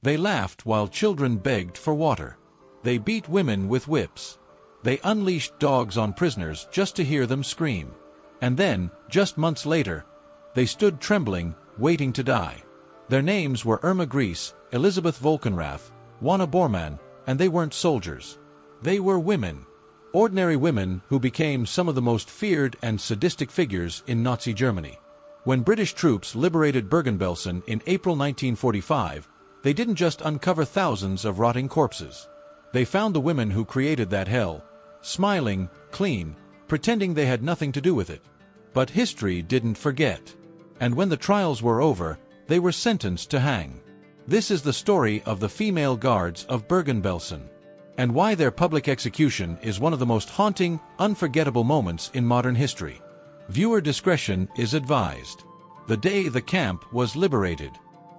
They laughed while children begged for water. They beat women with whips. They unleashed dogs on prisoners just to hear them scream. And then, just months later, they stood trembling, waiting to die. Their names were Irma Grese, Elisabeth Volkenrath, Juana Bormann, and they weren't soldiers. They were women. Ordinary women who became some of the most feared and sadistic figures in Nazi Germany. When British troops liberated Bergen-Belsen in April 1945, they didn't just uncover thousands of rotting corpses. They found the women who created that hell, smiling, clean, pretending they had nothing to do with it. But history didn't forget. And when the trials were over, they were sentenced to hang. This is the story of the female guards of Bergen-Belsen, and why their public execution is one of the most haunting, unforgettable moments in modern history. Viewer discretion is advised. The day the camp was liberated.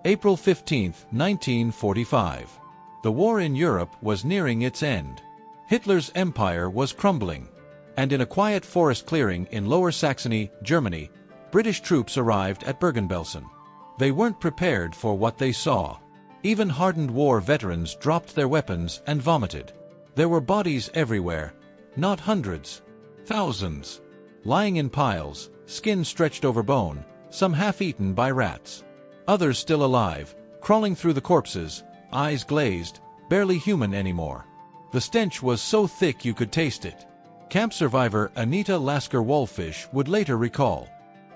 April 15, 1945. The war in Europe was nearing its end. Hitler's empire was crumbling. And in a quiet forest clearing in Lower Saxony, Germany, British troops arrived at Bergen-Belsen. They weren't prepared for what they saw. Even hardened war veterans dropped their weapons and vomited. There were bodies everywhere, not hundreds, thousands, lying in piles, skin stretched over bone, some half-eaten by rats. Others still alive, crawling through the corpses, eyes glazed, barely human anymore. The stench was so thick you could taste it. Camp survivor Anita Lasker-Wallfish would later recall,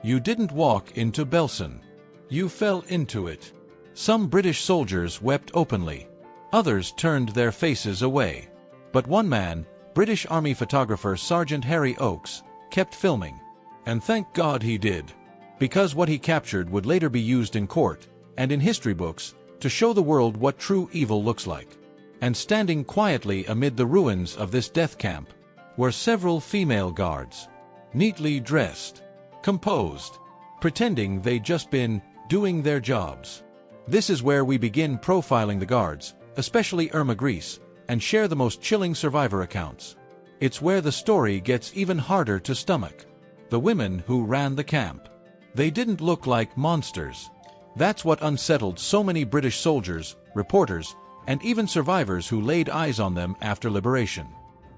"You didn't walk into Belsen. You fell into it." Some British soldiers wept openly. Others turned their faces away. But one man, British Army photographer Sergeant Harry Oakes, kept filming. And thank God he did. Because what he captured would later be used in court, and in history books, to show the world what true evil looks like. And standing quietly amid the ruins of this death camp, were several female guards. Neatly dressed. Composed. Pretending they'd just been doing their jobs. This is where we begin profiling the guards, especially Irma Grese, and share the most chilling survivor accounts. It's where the story gets even harder to stomach. The women who ran the camp. They didn't look like monsters. That's what unsettled so many British soldiers, reporters, and even survivors who laid eyes on them after liberation.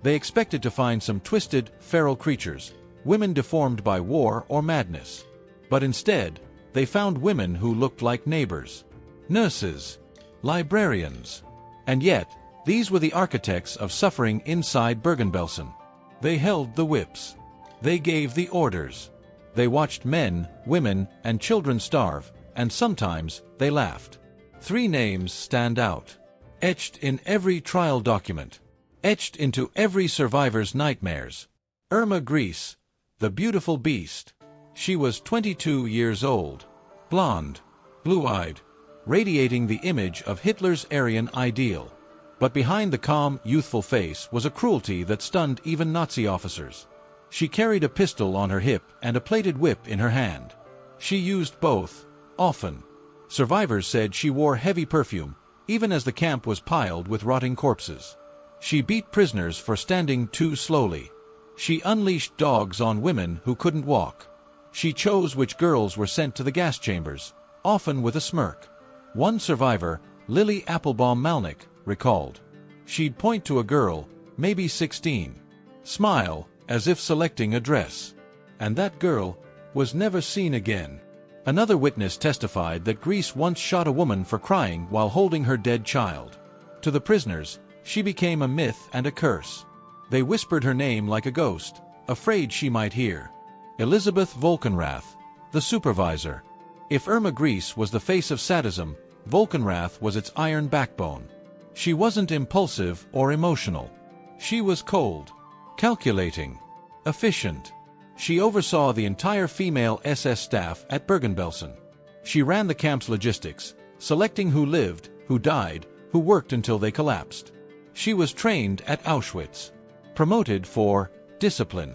They expected to find some twisted, feral creatures, women deformed by war or madness. But instead, they found women who looked like neighbors, nurses, librarians. And yet, these were the architects of suffering inside Bergen-Belsen. They held the whips. They gave the orders. They watched men, women, and children starve, and sometimes they laughed. 3 names stand out. Etched in every trial document. Etched into every survivor's nightmares. Irma Grese, the beautiful beast. She was 22 years old. Blonde. Blue-eyed. Radiating the image of Hitler's Aryan ideal. But behind the calm, youthful face was a cruelty that stunned even Nazi officers. She carried a pistol on her hip and a plated whip in her hand. She used both, often. Survivors said she wore heavy perfume, even as the camp was piled with rotting corpses. She beat prisoners for standing too slowly. She unleashed dogs on women who couldn't walk. She chose which girls were sent to the gas chambers, often with a smirk. One survivor, Lily Applebaum Malnick, recalled. She'd point to a girl, maybe 16, smile, as if selecting a dress. And that girl was never seen again. Another witness testified that Grese once shot a woman for crying while holding her dead child. To the prisoners, she became a myth and a curse. They whispered her name like a ghost, afraid she might hear. Elisabeth Volkenrath, the supervisor. If Irma Grese was the face of sadism, Volkenrath was its iron backbone. She wasn't impulsive or emotional. She was cold, calculating, efficient. She oversaw the entire female SS staff at Bergen-Belsen. She ran the camp's logistics, selecting who lived, who died, who worked until they collapsed. She was trained at Auschwitz, promoted for discipline.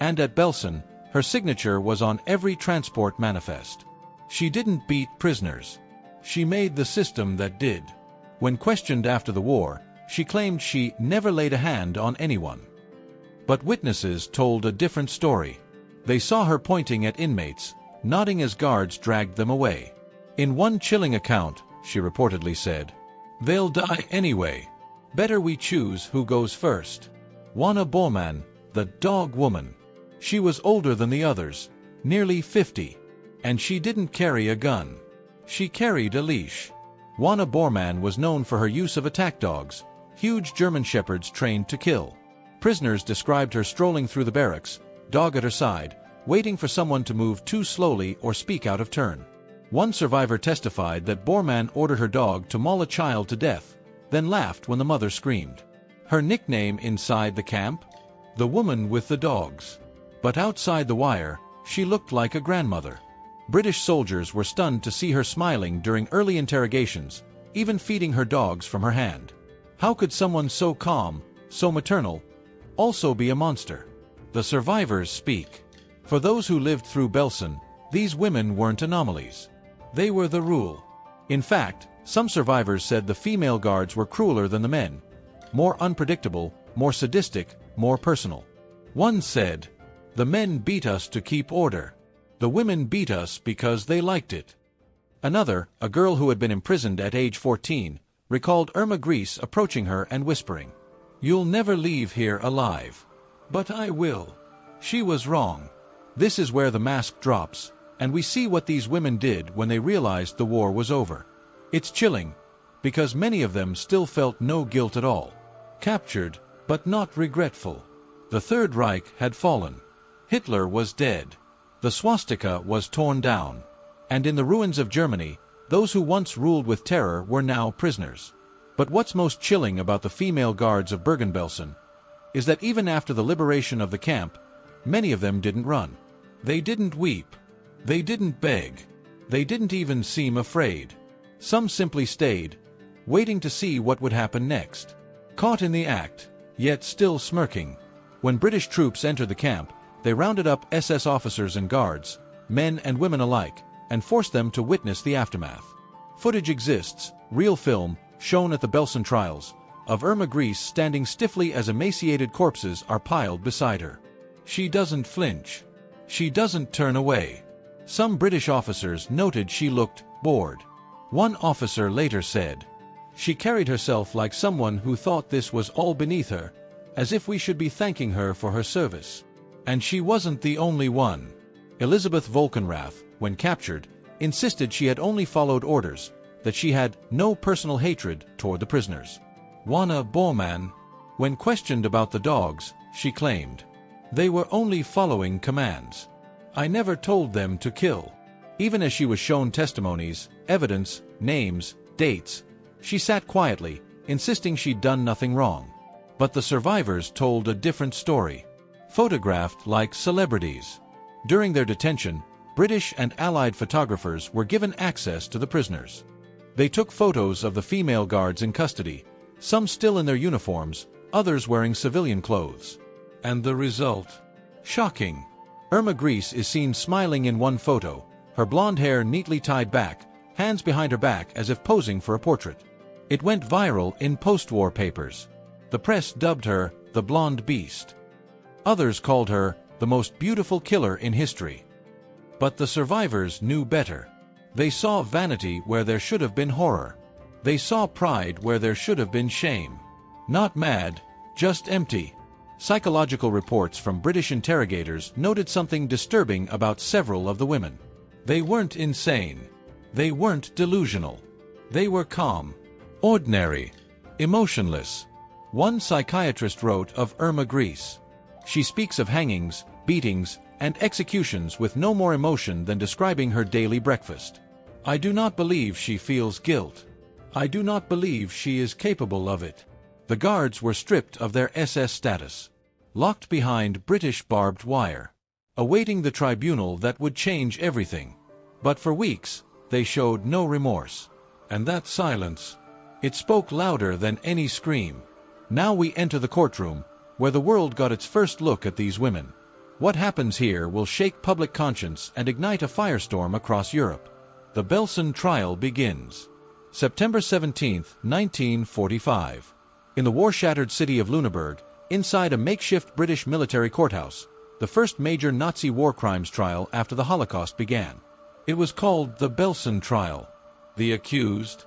And at Belsen, her signature was on every transport manifest. She didn't beat prisoners. She made the system that did. When questioned after the war, she claimed she never laid a hand on anyone. But witnesses told a different story. They saw her pointing at inmates, nodding as guards dragged them away. In one chilling account, she reportedly said. "They'll die anyway. Better we choose who goes first." Juana Bormann, the dog woman. She was older than the others, nearly 50. And she didn't carry a gun. She carried a leash. Juana Bormann was known for her use of attack dogs, huge German shepherds trained to kill. Prisoners described her strolling through the barracks, dog at her side, waiting for someone to move too slowly or speak out of turn. One survivor testified that Bormann ordered her dog to maul a child to death, then laughed when the mother screamed. Her nickname inside the camp? The woman with the dogs. But outside the wire, she looked like a grandmother. British soldiers were stunned to see her smiling during early interrogations, even feeding her dogs from her hand. How could someone so calm, so maternal, also be a monster? The survivors speak. For those who lived through Belsen, these women weren't anomalies. They were the rule. In fact, some survivors said the female guards were crueler than the men, more unpredictable, more sadistic, more personal. One said, "The men beat us to keep order. The women beat us because they liked it." Another, a girl who had been imprisoned at age 14, recalled Irma Grese approaching her and whispering, "You'll never leave here alive." "But I will." She was wrong. This is where the mask drops, and we see what these women did when they realized the war was over. It's chilling, because many of them still felt no guilt at all. Captured, but not regretful. The Third Reich had fallen. Hitler was dead. The swastika was torn down. And in the ruins of Germany, those who once ruled with terror were now prisoners. But what's most chilling about the female guards of Bergen-Belsen is that even after the liberation of the camp, many of them didn't run. They didn't weep. They didn't beg. They didn't even seem afraid. Some simply stayed, waiting to see what would happen next. Caught in the act, yet still smirking. When British troops entered the camp, they rounded up SS officers and guards, men and women alike, and forced them to witness the aftermath. Footage exists, real film, shown at the Belsen trials, of Irma Grese standing stiffly as emaciated corpses are piled beside her. She doesn't flinch. She doesn't turn away. Some British officers noted she looked bored. One officer later said, "She carried herself like someone who thought this was all beneath her, as if we should be thanking her for her service." And she wasn't the only one. Elisabeth Volkenrath, when captured, insisted she had only followed orders, that she had no personal hatred toward the prisoners. Juana Bormann, when questioned about the dogs, she claimed, "They were only following commands. I never told them to kill." Even as she was shown testimonies, evidence, names, dates, she sat quietly, insisting she'd done nothing wrong. But the survivors told a different story. Photographed like celebrities. During their detention, British and Allied photographers were given access to the prisoners. They took photos of the female guards in custody, some still in their uniforms, others wearing civilian clothes. And the result? Shocking. Irma Grese is seen smiling in one photo, her blonde hair neatly tied back, hands behind her back as if posing for a portrait. It went viral in post-war papers. The press dubbed her the Blonde Beast. Others called her the most beautiful killer in history. But the survivors knew better. They saw vanity where there should have been horror. They saw pride where there should have been shame. Not mad, just empty. Psychological reports from British interrogators noted something disturbing about several of the women. They weren't insane. They weren't delusional. They were calm, ordinary, emotionless. One psychiatrist wrote of Irma Grese, "She speaks of hangings, beatings, and executions with no more emotion than describing her daily breakfast. I do not believe she feels guilt. I do not believe she is capable of it." The guards were stripped of their SS status, locked behind British barbed wire, awaiting the tribunal that would change everything. But for weeks, they showed no remorse. And that silence, it spoke louder than any scream. Now we enter the courtroom, where the world got its first look at these women. What happens here will shake public conscience and ignite a firestorm across Europe. The Belsen Trial begins. September 17, 1945. In the war-shattered city of Lüneburg, inside a makeshift British military courthouse, the first major Nazi war crimes trial after the Holocaust began. It was called the Belsen Trial. The accused,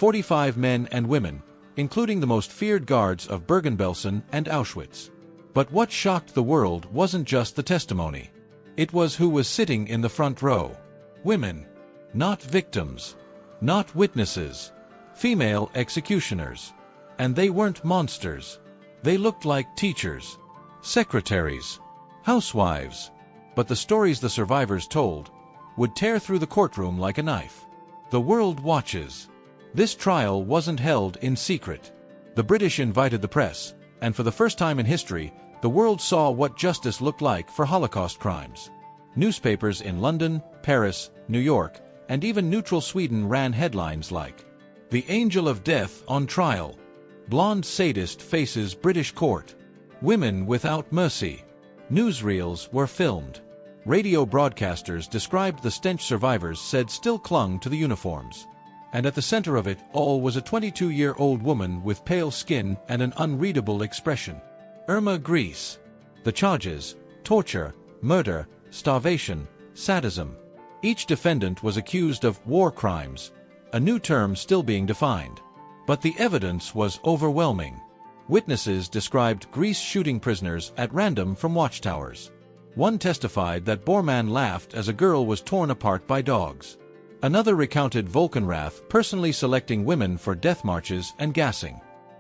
45 men and women, including the most feared guards of Bergen-Belsen and Auschwitz. But what shocked the world wasn't just the testimony. It was who was sitting in the front row. Women. Not victims. Not witnesses. Female executioners. And they weren't monsters. They looked like teachers, secretaries, housewives. But the stories the survivors told would tear through the courtroom like a knife. The world watches. This trial wasn't held in secret. The British invited the press, and for the first time in history, the world saw what justice looked like for Holocaust crimes. Newspapers in London, Paris, New York, and even neutral Sweden ran headlines like, "The Angel of Death on Trial. Blonde sadist faces British court. Women without mercy." Newsreels were filmed. Radio broadcasters described the stench survivors said still clung to the uniforms. And at the center of it all was a 22-year-old woman with pale skin and an unreadable expression. Irma Grese. The charges: torture, murder, starvation, sadism. Each defendant was accused of war crimes, a new term still being defined. But the evidence was overwhelming. Witnesses described Grese shooting prisoners at random from watchtowers. One testified that Bormann laughed as a girl was torn apart by dogs. Another recounted Volkenrath personally selecting women for death marches and gassing.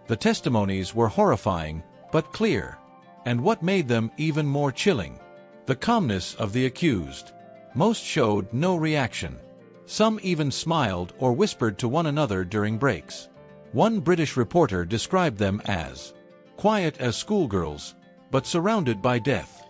The testimonies were horrifying, but clear. And what made them even more chilling? The calmness of the accused. Most showed no reaction. Some even smiled or whispered to one another during breaks. One British reporter described them as quiet as schoolgirls, but surrounded by death.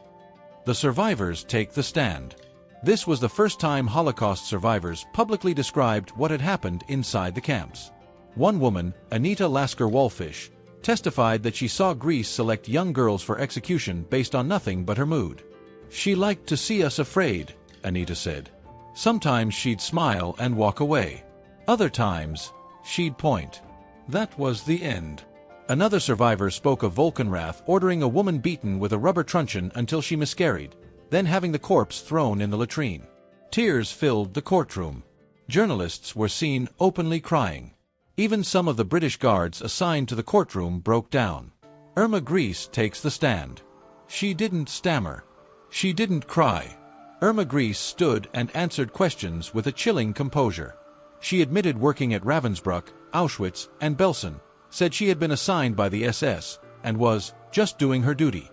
The survivors take the stand. This was the first time Holocaust survivors publicly described what had happened inside the camps. One woman, Anita Lasker-Wallfish, testified that she saw Grese select young girls for execution based on nothing but her mood. "She liked to see us afraid," Anita said. "Sometimes she'd smile and walk away. Other times, she'd point. That was the end." Another survivor spoke of Volkenrath ordering a woman beaten with a rubber truncheon until she miscarried, then having the corpse thrown in the latrine. Tears filled the courtroom. Journalists were seen openly crying. Even some of the British guards assigned to the courtroom broke down. Irma Grese takes the stand. She didn't stammer. She didn't cry. Irma Grese stood and answered questions with a chilling composure. She admitted working at Ravensbrück, Auschwitz, and Belsen, said she had been assigned by the SS, and was just doing her duty.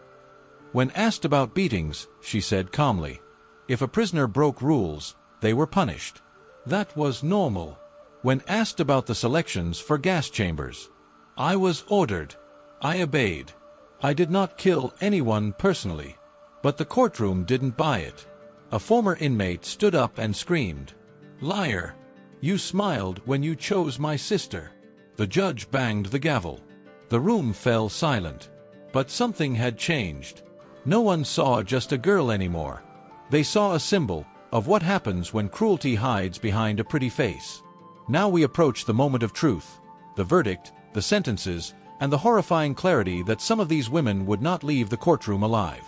When asked about beatings, she said calmly, if a prisoner broke rules, they were punished. That was normal. When asked about the selections for gas chambers, "I was ordered. I obeyed. I did not kill anyone personally." But the courtroom didn't buy it. A former inmate stood up and screamed, "Liar! You smiled when you chose my sister." The judge banged the gavel. The room fell silent. But something had changed. No one saw just a girl anymore. They saw a symbol of what happens when cruelty hides behind a pretty face. Now we approach the moment of truth, the verdict, the sentences, and the horrifying clarity that some of these women would not leave the courtroom alive.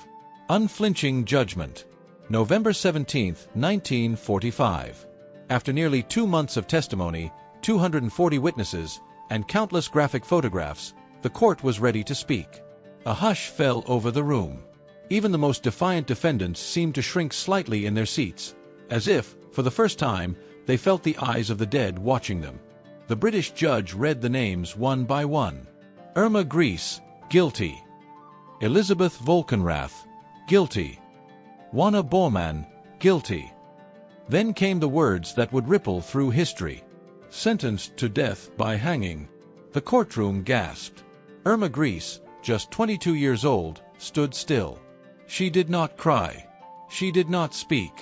Unflinching judgment. November 17, 1945. After nearly 2 months of testimony, 240 witnesses, and countless graphic photographs, the court was ready to speak. A hush fell over the room. Even the most defiant defendants seemed to shrink slightly in their seats, as if, for the first time, they felt the eyes of the dead watching them. The British judge read the names one by one. Irma Grese, guilty. Elisabeth Volkenrath, guilty. Juana Bormann, guilty. Then came the words that would ripple through history. Sentenced to death by hanging. The courtroom gasped. Irma Grese, just 22 years old, stood still. She did not cry. She did not speak.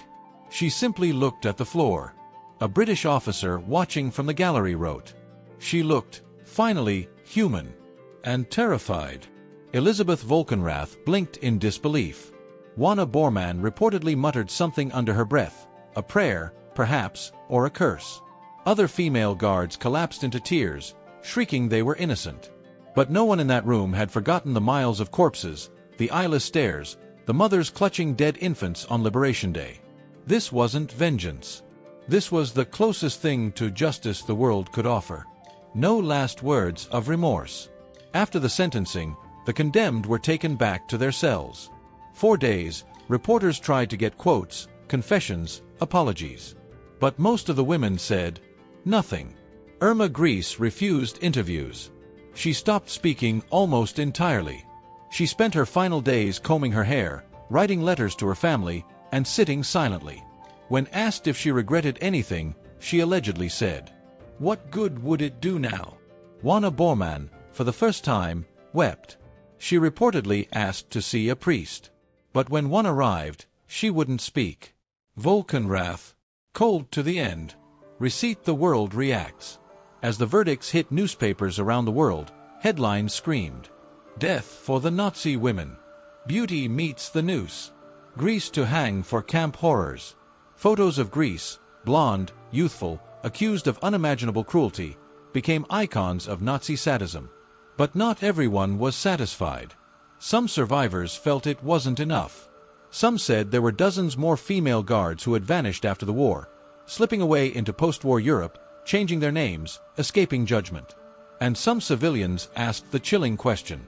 She simply looked at the floor. A British officer watching from the gallery wrote. She looked, finally, human. And terrified. Elisabeth Volkenrath blinked in disbelief. Juana Bormann reportedly muttered something under her breath, a prayer, perhaps, or a curse. Other female guards collapsed into tears, shrieking they were innocent. But no one in that room had forgotten the miles of corpses, the eyeless stares, the mothers clutching dead infants on Liberation Day. This wasn't vengeance. This was the closest thing to justice the world could offer. No last words of remorse. After the sentencing, the condemned were taken back to their cells. 4 days, reporters tried to get quotes, confessions, apologies. But most of the women said nothing. Irma Grese refused interviews. She stopped speaking almost entirely. She spent her final days combing her hair, writing letters to her family, and sitting silently. When asked if she regretted anything, she allegedly said, "What good would it do now?" Juana Bormann, for the first time, wept. She reportedly asked to see a priest. But when one arrived, she wouldn't speak. Volkenrath, cold to the end. Receipt: the world reacts. As the verdicts hit newspapers around the world, headlines screamed, "Death for the Nazi women. Beauty meets the noose. Greece to hang for camp horrors." Photos of Greece, blonde, youthful, accused of unimaginable cruelty, became icons of Nazi sadism. But not everyone was satisfied. Some survivors felt it wasn't enough. Some said there were dozens more female guards who had vanished after the war, slipping away into post-war Europe, changing their names, escaping judgment. And some civilians asked the chilling question,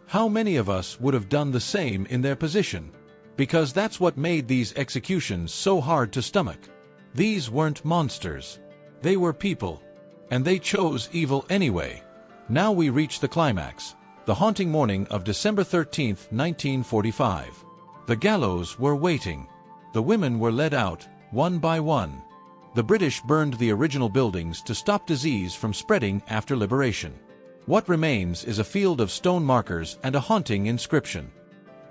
how many of us would have done the same in their position? Because that's what made these executions so hard to stomach. These weren't monsters. They were people. And they chose evil anyway. Now we reach the climax, the haunting morning of December 13, 1945. The gallows were waiting. The women were led out, one by one. The British burned the original buildings to stop disease from spreading after liberation. What remains is a field of stone markers and a haunting inscription.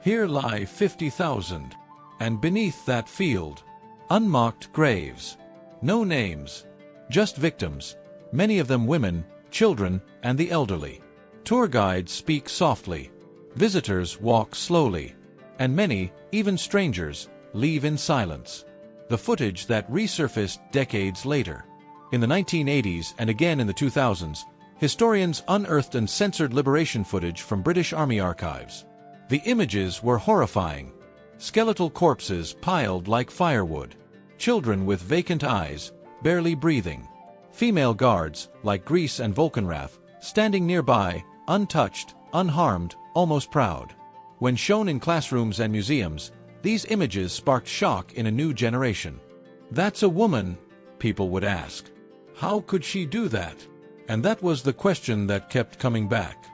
Here lie 50,000. And beneath that field, unmarked graves. No names. Just victims, many of them women, children, and the elderly. Tour guides speak softly. Visitors walk slowly. And many, even strangers, leave in silence. The footage that resurfaced decades later. In the 1980s and again in the 2000s, historians unearthed and censored liberation footage from British Army archives. The images were horrifying. Skeletal corpses piled like firewood. Children with vacant eyes, barely breathing. Female guards, like Grese and Volkenrath, standing nearby, untouched, unharmed, almost proud. When shown in classrooms and museums, these images sparked shock in a new generation. "That's a woman," people would ask. "How could she do that?" And that was the question that kept coming back.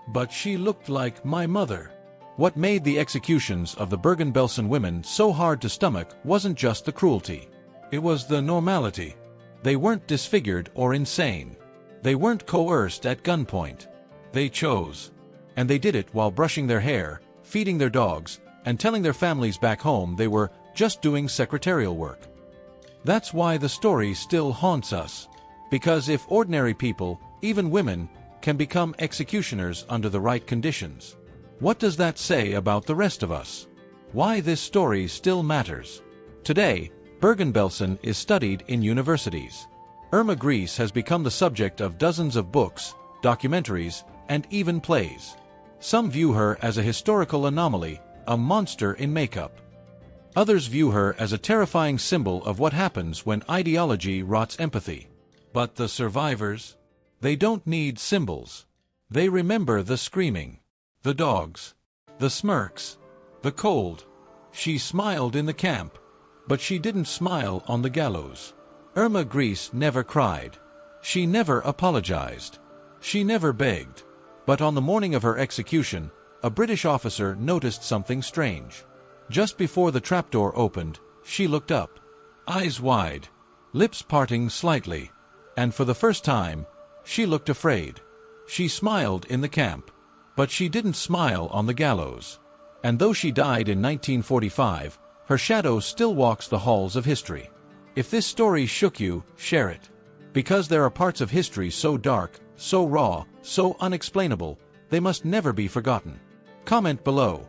"But she looked like my mother." What made the executions of the Bergen-Belsen women so hard to stomach wasn't just the cruelty. It was the normality. They weren't disfigured or insane. They weren't coerced at gunpoint. They chose. And they did it while brushing their hair, feeding their dogs, and telling their families back home they were just doing secretarial work. That's why the story still haunts us. Because if ordinary people, even women, can become executioners under the right conditions, what does that say about the rest of us? Why this story still matters? Today, Bergen-Belsen is studied in universities. Irma Grese has become the subject of dozens of books, documentaries, and even plays. Some view her as a historical anomaly, a monster in makeup. Others view her as a terrifying symbol of what happens when ideology rots empathy. But the survivors? They don't need symbols. They remember the screaming, the dogs, the smirks, the cold. She smiled in the camp, but she didn't smile on the gallows. Irma Grese never cried. She never apologized. She never begged. But on the morning of her execution, a British officer noticed something strange. Just before the trapdoor opened, she looked up, eyes wide, lips parting slightly, and for the first time, she looked afraid. She smiled in the camp, but she didn't smile on the gallows. And though she died in 1945, her shadow still walks the halls of history. If this story shook you, share it. Because there are parts of history so dark, so raw, so unexplainable, they must never be forgotten. Comment below.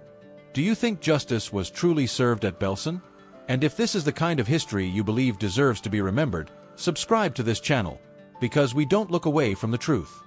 Do you think justice was truly served at Belsen? And if this is the kind of history you believe deserves to be remembered, subscribe to this channel, because we don't look away from the truth.